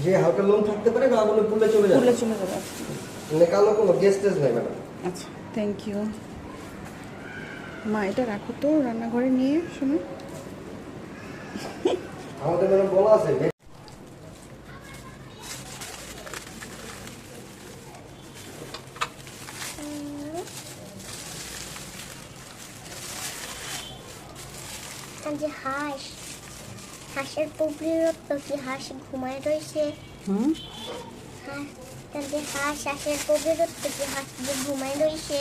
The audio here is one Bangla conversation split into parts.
যে হালকা লোন থাকতে পারে গাগুলো পুলে চলে যাবে। মানে কালো কোনো গেস্ট নাই ম্যাডাম। আচ্ছা, থ্যাংক ইউ। মা এটা রাখো তো রান্নাঘরে নিয়ে শোনো। আমাদের ম্যাডাম বলা আছে যে হাঁসের প্রবৃত্ত কি হাঁস ঘুমায় রয়েছে? হাঁসের প্রবৃত্ত কি হাঁস যে ঘুমায় রয়েছে?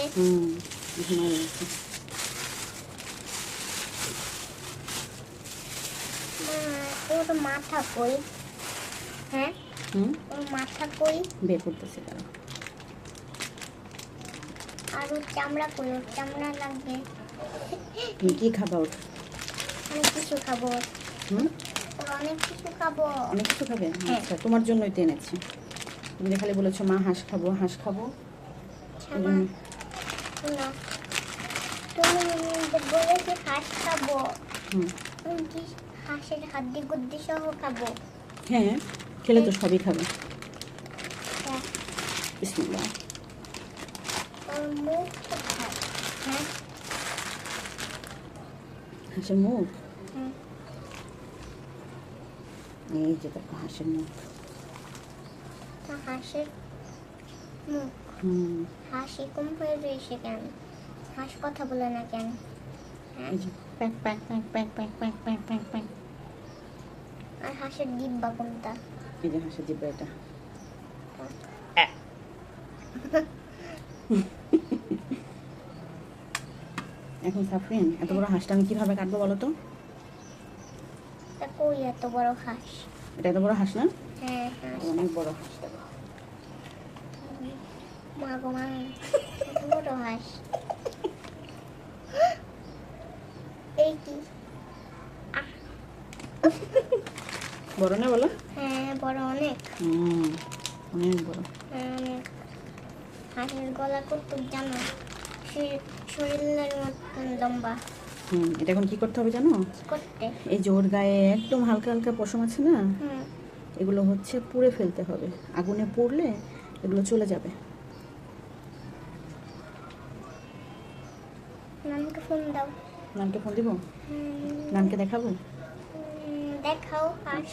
ওর মাথা কই? হ্যাঁ, ওর মাথা কই? বের করতেছে তারা। আর ওর চামড়া কই? ওর চামড়া লাগবে। তুমি কি খাবা? ওর অনেক কিছু খাবো। অনেক কিছু খাবো। অনেক কিছু খাবে? আচ্ছা, তোমার জন্যই তো এনেছি। তুমি খালি বলেছো মা হাঁস খাবো, হাঁস খাবো। তুমি বলেছি হাঁস খাবো, কি হাঁসের হাড্ডি গুড্ডি সহ খাবো? হ্যাঁ, খেলে তো সবই খাবে। বিসমিল্লাহ। মুখ কোথায়? হ্যাঁ, হাঁসের মুখ এই যে দেখো, হাঁসের মুখ। হাঁসের মুখ। হাঁস এরকম হয়ে রয়েছে কেন? হাঁস কথা বলে না কেন? প্যাক প্যাক প্যাক প্যাক প্যাক প্যাক প্যাক প্যাক প্যাক। আর হাঁসের ডিব্বা কোনটা? এই যে হাঁসের ডিব্বা এটা। এখন সাফরিন, এত বড় হাঁসটা আমি কিভাবে কাটবো বলো তো? কই এত বড় হাঁস? এটা এত বড় হাঁস না? হ্যাঁ, অনেক বড় হাঁস। মা গো মা, এত বড় হাঁস। এই কি বড় না বলো? হ্যাঁ, বড় অনেক। অনেক বড়। অনেক। হাঁসের গলা কতটুক জানো? শরীরের মতন লম্বা। এটা এখন কি করতে হবে জানো? করতে এই যে ওর গায়ে একদম হালকা হালকা পশম আছে না, এগুলো হচ্ছে পুড়ে ফেলতে হবে। আগুনে পুড়লে এগুলো চলে যাবে। নানকে ফোন দাও। নানকে ফোন দিব? নানকে দেখাবো? দেখাও হাঁস।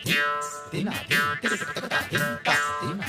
tina, tina, tina, tina, tina, tina,